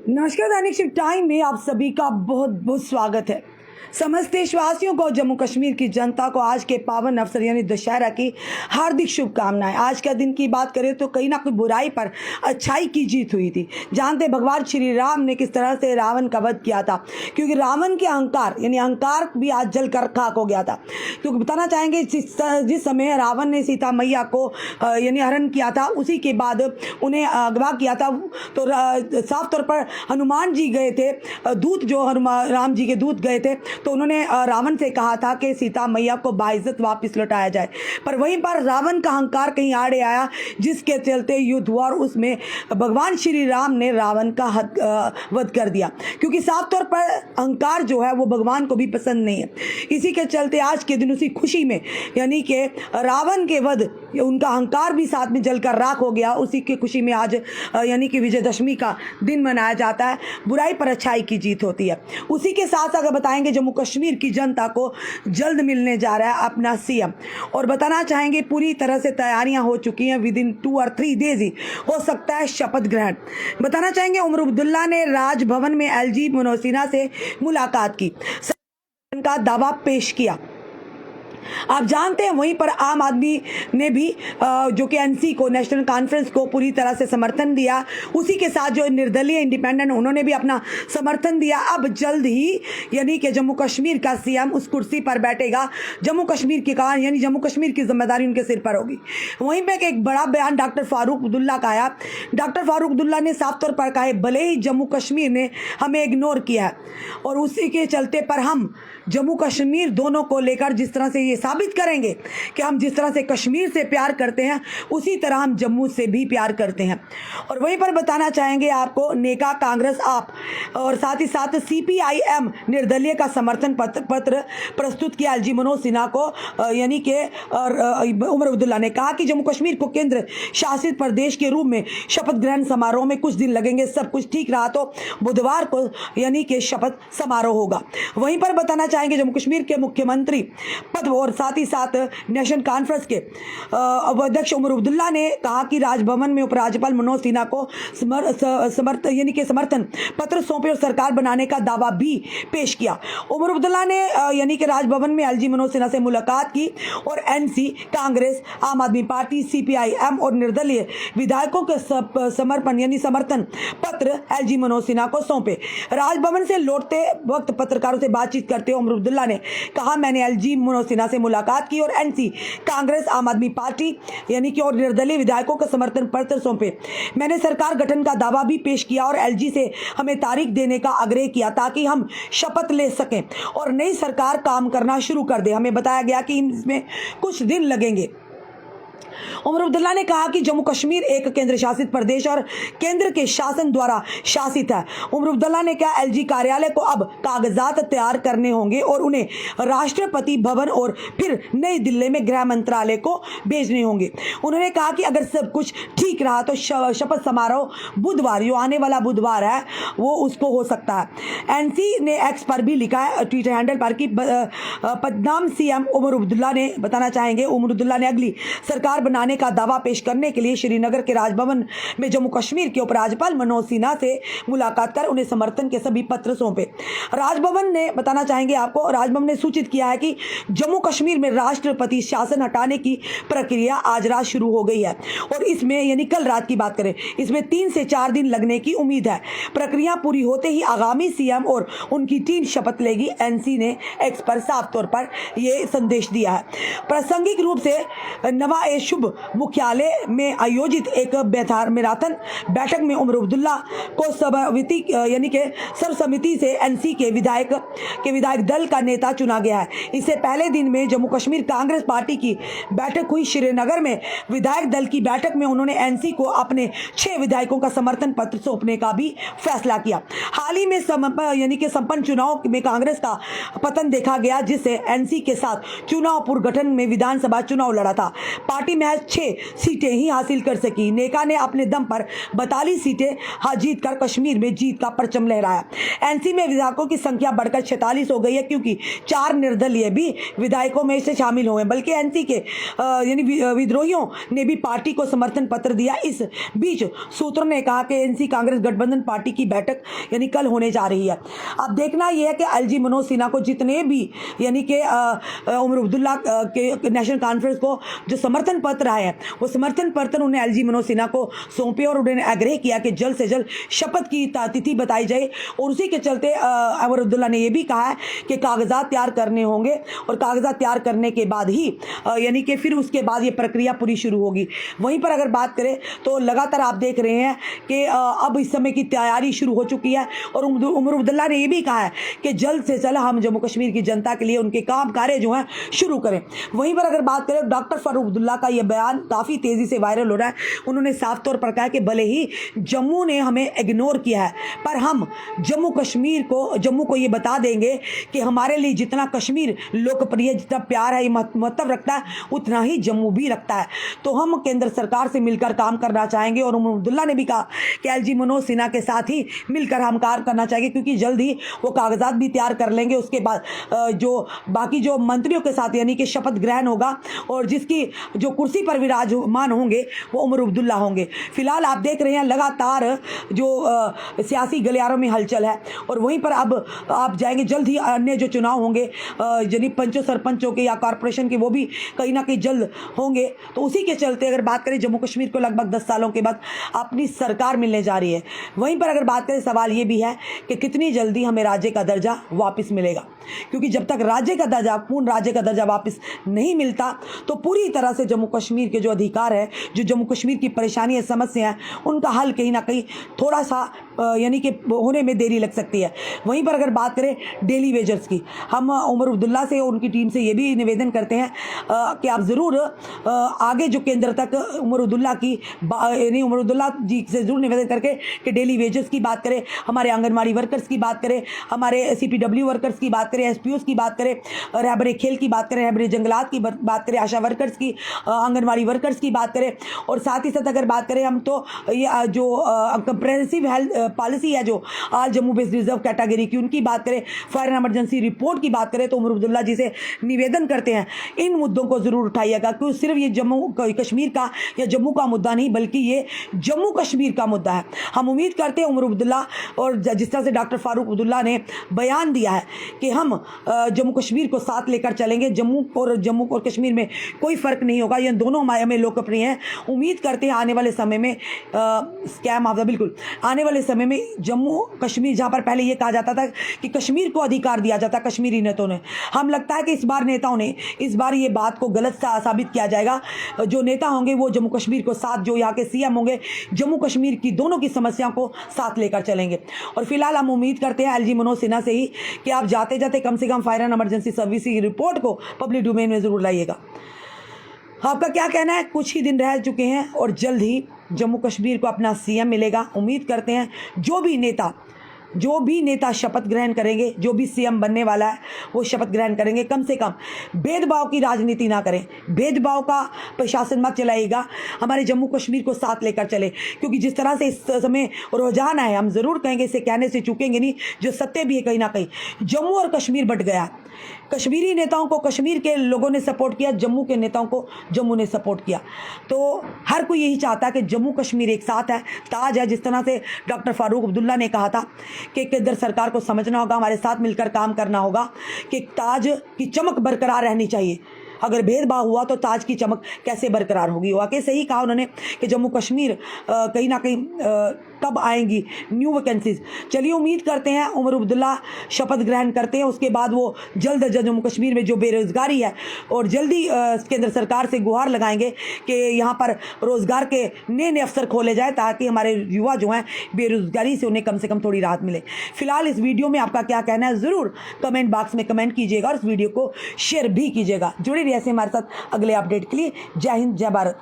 नमस्कार। दैनिक shift time में आप सभी का बहुत बहुत स्वागत है। समस्त देशवासियों को, जम्मू कश्मीर की जनता को आज के पावन अवसर यानी दशहरा की हार्दिक शुभकामनाएं। आज का दिन की बात करें तो कहीं ना कहीं बुराई पर अच्छाई की जीत हुई थी। जानते भगवान श्री राम ने किस तरह से रावण का वध किया था, क्योंकि रावण के अहंकार यानी अहंकार भी आज जल कर खाक हो गया था। तो बताना चाहेंगे जिस समय रावण ने सीता मैया को यानी हरण किया था, उसी के बाद उन्हें अगवा किया था, तो साफ तौर पर हनुमान जी गए थे, दूत जो हनुमान राम जी के दूत गए थे, तो उन्होंने रावण से कहा था कि सीता मैया को बाइज्जत वापस लौटाया जाए। पर वहीं पर रावण का अहंकार कहीं आड़े आया, जिसके चलते युद्ध हुआ और उसमें भगवान श्री राम ने रावण का वध कर दिया, क्योंकि साफ तौर पर अहंकार जो है वो भगवान को भी पसंद नहीं है। इसी के चलते आज के दिन उसी खुशी में यानी कि रावण के वध, उनका अहंकार भी साथ में जलकर राख हो गया, उसी की खुशी में आज यानी कि विजयदशमी का दिन मनाया जाता है। बुराई पर अच्छाई की जीत होती है। उसी के साथ अगर बताएंगे, जम्मू कश्मीर की जनता को जल्द मिलने जा रहा है अपना सीएम, और बताना चाहेंगे पूरी तरह से तैयारियां हो चुकी हैं। विद इन 2 और 3 डेज ही हो सकता है शपथ ग्रहण। बताना चाहेंगे उमर अब्दुल्ला ने राजभवन में एलजी मनोज सिन्हा से मुलाकात की, का दावा पेश किया। आप जानते हैं वहीं पर आम आदमी ने भी जो कि एनसी को, नेशनल कॉन्फ्रेंस को पूरी तरह से समर्थन दिया। उसी के साथ जो निर्दलीय इंडिपेंडेंट, उन्होंने भी अपना समर्थन दिया। अब जल्द ही यानी कि जम्मू कश्मीर का सीएम उस कुर्सी पर बैठेगा। जम्मू कश्मीर की कहा यानी जम्मू कश्मीर की जिम्मेदारी उनके सिर पर होगी। वहीं पर एक बड़ा बयान डॉक्टर फारूक अब्दुल्ला का आया। डॉक्टर फारूक अब्दुल्ला ने साफ तौर पर कहा, भले ही जम्मू कश्मीर ने हमें इग्नोर किया है, और उसी के चलते पर हम जम्मू कश्मीर दोनों को लेकर जिस तरह से ये साबित करेंगे कि हम जिस तरह से कश्मीर से प्यार करते हैं, उसी तरह हम जम्मू से भी प्यार करते हैं। और वहीं पर बताना चाहेंगे आपको, नेका, कांग्रेस, आप और साथ ही साथ सीपीआईएम निर्दलीय का समर्थन पत्र प्रस्तुत किया एलजी मनोज सिन्हा को। यानी कि उमर अब्दुल्ला ने कहा कि जम्मू कश्मीर को केंद्र शासित प्रदेश के रूप में शपथ ग्रहण समारोह में कुछ दिन लगेंगे। सब कुछ ठीक रहा तो बुधवार को यानी कि शपथ समारोह होगा। वहीं पर बताना चाहेंगे जम्मू कश्मीर के मुख्यमंत्री पद और साथ ही साथ नेशनल कॉन्फ्रेंस के अध्यक्ष उमर अब्दुल्ला ने कहा कि राजभवन में उपराज्यपाल मनोज सिन्हा को समर्थन पत्र सौंपे और सरकार बनाने का दावा भी पेश किया। उमर अब्दुल्ला ने यानी कि राजभवन में एलजी मनोज सिन्हा से मुलाकात की और एनसी, कांग्रेस, आम आदमी पार्टी, सीपीआईएम और निर्दलीय विधायकों के समर्थन पत्र एलजी मनोज सिन्हा को सौंपे। राजभवन से लौटते वक्त पत्रकारों से बातचीत करते हुए उमर अब्दुल्ला ने कहा, मैंने एलजी मनोज सिन्हा से मुलाकात की और एनसी, कांग्रेस, आम आदमी पार्टी यानी कि और निर्दलीय विधायकों का समर्थन पत्र सौंपे। मैंने सरकार गठन का दावा भी पेश किया और एलजी से हमें तारीख देने का आग्रह किया ताकि हम शपथ ले सकें और नई सरकार काम करना शुरू कर दे। हमें बताया गया कि इसमें कुछ दिन लगेंगे। उमर अब्दुल्ला ने कहा कि जम्मू कश्मीर एक केंद्र शासित प्रदेश और केंद्र के शासन द्वारा शासित है। उमर अब्दुल्ला ने कहा, एलजी कार्यालय को अब कागजात तैयार करने होंगे और उन्हें राष्ट्रपति भवन और फिर नई दिल्ली में गृह मंत्रालय को भेजने होंगे। उन्होंने कहा कि अगर सब कुछ ठीक रहा तो शपथ समारोह बुधवार, जो आने वाला बुधवार है, वो उसको हो सकता है। एनसी ने एक्स पर भी लिखा है, ट्विटर हैंडल पर, कि पदनाम सीएम उमर अब्दुल्ला ने बताना चाहेंगे, उमर अब्दुल्ला ने अगली सरकार बनाने का दावा पेश करने के लिए श्रीनगर के राजभवन में जम्मू कश्मीर के उपराज्यपाल मनोज सिन्हा से मुलाकात कर उन्हें समर्थन के सभी पत्र सौंपे। राजभवन ने बताना चाहेंगे आपको, राजभवन ने सूचित किया है कि जम्मू कश्मीर में राष्ट्रपति शासन हटाने की प्रक्रिया आज रात शुरू हो गई है और इसमें यानी कल रात की बात करें, इसमें 3 से 4 दिन लगने की उम्मीद है। प्रक्रिया पूरी होते ही आगामी सीएम और उनकी टीम शपथ लेगी। एनसी ने एक्स पर साफ तौर पर यह संदेश दिया है। प्रासंगिक रूप से नवा शुभ मुख्यालय में आयोजित एक मैराथन बैठक में उमर अब्दुल्ला को समिति यानी कि सर्वसम्मति से एनसी के विधायक दल का नेता चुना गया है। इससे पहले दिन में जम्मू कश्मीर कांग्रेस पार्टी की बैठक हुई। श्रीनगर में विधायक दल की बैठक में उन्होंने एनसी को अपने 6 विधायकों का समर्थन पत्र सौंपने का भी फैसला किया। हाल ही में यानी कि संपन्न चुनाव में कांग्रेस का पतन देखा गया, जिससे एनसी के साथ चुनाव पूर्व गठन में विधानसभा चुनाव लड़ा था। पार्टी महज 6 सीटें ही हासिल कर सकी। नेका ने अपने दम पर 42 सीटें जीत कर कश्मीर में जीत का परचम लहराया। एनसी में विधायकों की संख्या बढ़कर 46 हो गई है, क्योंकि 4 निर्दलीय भी विधायकों में से शामिल हुए, बल्कि एनसी के यानी विद्रोहियों ने भी पार्टी को समर्थन पत्र दिया। इस बीच सूत्रों ने कहा कि एनसी कांग्रेस गठबंधन पार्टी की बैठक यानी कल होने जा रही है। अब देखना यह है कि एलजी मनोज सिन्हा को जितने भी यानी कि उमर अब्दुल्ला के नेशनल कॉन्फ्रेंस को जो समर्थन पत्र आए हैं, वो समर्थन पत्र उन्हें एलजी मनोज सिन्हा को सौंपे और उन्होंने आग्रह किया कि जल्द से जल्द शपथ की तिथि बताई जाए। और उसी के चलते उमर अब्दुल्ला ने यह भी कहा है कि कागजात तैयार करने होंगे और कागजात तैयार करने के बाद ही यानी कि फिर उसके बाद ये प्रक्रिया पूरी शुरू होगी। वहीं पर अगर बात करें तो लगातार आप देख रहे हैं कि अब इस समय की तैयारी शुरू हो चुकी है और उमर अब्दुल्ला ने यह भी कहा है कि जल्द से जल्द हम जम्मू कश्मीर की जनता के लिए उनके काम कार्य जो हैं शुरू करें। वहीं पर अगर बात करें डॉक्टर फारूक अब्दुल्ला का यह बयान काफ़ी तेज़ी से वायरल हो रहा है। उन्होंने साफ तौर पर कहा कि भले ही जम्मू ने हमें इग्नोर किया है, पर हम जम्मू को ये बता देंगे कि हमारे लिए जितना कश्मीर लोकप्रिय, जितना प्यार है, महत्व रखता है, उतना ही जम्मू भी रखता है। तो हम केंद्र सरकार से मिलकर काम करना चाहेंगे। और उमर अब्दुल्ला ने भी कहा कि एलजी मनोज सिन्हा के साथ ही मिलकर हम कार्य करना चाहेंगे, क्योंकि जल्द ही वो कागजात भी तैयार कर लेंगे। उसके बाद जो बाकी जो मंत्रियों के साथ यानी कि शपथ ग्रहण होगा और जिसकी जो कुर्सी पर विराजमान होंगे वो उमर अब्दुल्ला होंगे। फिलहाल आप देख रहे हैं लगातार जो सियासी गलियारों में हलचल है। और वहीं पर अब आप जाएंगे जल्द ही अन्य जो चुनाव होंगे यानी पंचों सरपंचों के या कॉरपोरेशन के, वो भी कहीं ना कहीं जल्द होंगे। तो उसी के चलते अगर बात करें जम्मू कश्मीर को लगभग 10 सालों के बाद अपनी सरकार मिलने जा रही है। वहीं पर अगर बात करें सवाल ये भी है कि कितनी जल्दी हमें राज्य का दर्जा वापस मिलेगा, क्योंकि जब तक राज्य का दर्जा, पूर्ण राज्य का दर्जा वापस नहीं मिलता तो पूरी तरह से जम्मू कश्मीर के जो अधिकार है, जो जम्मू कश्मीर की परेशानी समस्या है, उनका हल कहीं ना कहीं थोड़ा सा यानी कि होने में देरी लग सकती है। वहीं पर अगर बात करें डेली वेजर्स की, हम उमर अब्दुल्ला से और उनकी टीम से ये भी निवेदन करते हैं कि आप ज़रूर आगे जो केंद्र तक उमर अब्दुल्ला जी से ज़रूर निवेदन करके कि डेली वेजर्स की बात करें, हमारे आंगनबाड़ी वर्कर्स की बात करें, हमारे CPW वर्कर्स की बात करें, SPOs की बात करें, रहबरे खेल की बात करें, रहबरे जंगलात की बात करें, आशा वर्कर्स की, आंगनबाड़ी वर्कर्स की बात करें। और साथ ही साथ अगर बात करें हम तो ये जो कंप्रेहेंसिव हेल्थ पॉलिसी है जो आज जम्मू बेस्ड रिजर्व कैटेगरी की, उनकी बात करें, फायर एंड इमरजेंसी रिपोर्ट की बात करें, तो उमर अब्दुल्ला जी से निवेदन करते हैं इन मुद्दों को ज़रूर उठाइएगा, क्योंकि सिर्फ ये जम्मू कश्मीर का या जम्मू का मुद्दा नहीं, बल्कि ये जम्मू कश्मीर का मुद्दा है। हम उम्मीद करते हैं उमर अब्दुल्ला और जिस तरह से डॉक्टर फारूक अब्दुल्ला ने बयान दिया है कि हम जम्मू कश्मीर को साथ लेकर चलेंगे, जम्मू और कश्मीर में कोई फ़र्क नहीं होगा, ये दोनों हमें लोकप्रिय हैं। उम्मीद करते हैं आने वाले समय में स्कैम आपदा बिल्कुल आने वाले समय में जम्मू कश्मीर, जहाँ पर पहले ये कहा जाता था कि कश्मीर को अधिकार दिया जाता कश्मीरी नेताओं ने, हम लगता है कि इस बार ये बात को गलत साबित किया जाएगा। जो नेता होंगे वो जम्मू कश्मीर को साथ, जो यहाँ के CM होंगे, जम्मू कश्मीर की दोनों की समस्याओं को साथ लेकर चलेंगे। और फिलहाल हम उम्मीद करते हैं एलजी मनोज सिन्हा से ही कि आप जाते जाते कम से कम फायर एंड इमरजेंसी सर्विस की रिपोर्ट को पब्लिक डोमेन में ज़रूर लाइएगा। आपका क्या कहना है? कुछ ही दिन रह चुके हैं और जल्द ही जम्मू कश्मीर को अपना CM मिलेगा। उम्मीद करते हैं जो भी नेता शपथ ग्रहण करेंगे, जो भी CM बनने वाला है वो शपथ ग्रहण करेंगे, कम से कम भेदभाव की राजनीति ना करें, भेदभाव का प्रशासन मत चलाइएगा, हमारे जम्मू कश्मीर को साथ लेकर चले। क्योंकि जिस तरह से इस समय रुझान है, हम ज़रूर कहेंगे, इसे कहने से चूकेंगे नहीं, जो सत्य भी है कहीं ना कहीं, जम्मू और कश्मीर बट गया। कश्मीरी नेताओं को कश्मीर के लोगों ने सपोर्ट किया, जम्मू के नेताओं को जम्मू ने सपोर्ट किया। तो हर कोई यही चाहता है कि जम्मू कश्मीर एक साथ है, ताज है। जिस तरह से डॉक्टर फारूक अब्दुल्ला ने कहा था कि केंद्र सरकार को समझना होगा, हमारे साथ मिलकर काम करना होगा कि ताज की चमक बरकरार रहनी चाहिए। अगर भेदभाव हुआ तो ताज की चमक कैसे बरकरार होगी? वाकई सही कहा उन्होंने कि जम्मू कश्मीर कहीं ना कहीं कब आएंगी न्यू वैकेंसीज। चलिए उम्मीद करते हैं उमर अब्दुल्ला शपथ ग्रहण करते हैं, उसके बाद वो जल्द जम्मू कश्मीर में जो बेरोज़गारी है और जल्दी केंद्र सरकार से गुहार लगाएंगे कि यहाँ पर रोज़गार के नए नए अवसर खोले जाए, ताकि हमारे युवा जो हैं बेरोज़गारी से उन्हें कम से कम थोड़ी राहत मिले। फिलहाल इस वीडियो में आपका क्या कहना है ज़रूर कमेंट बॉक्स में कमेंट कीजिएगा और इस वीडियो को शेयर भी कीजिएगा। जुड़े रहिए ऐसे हमारे साथ अगले अपडेट के लिए। जय हिंद, जय भारत।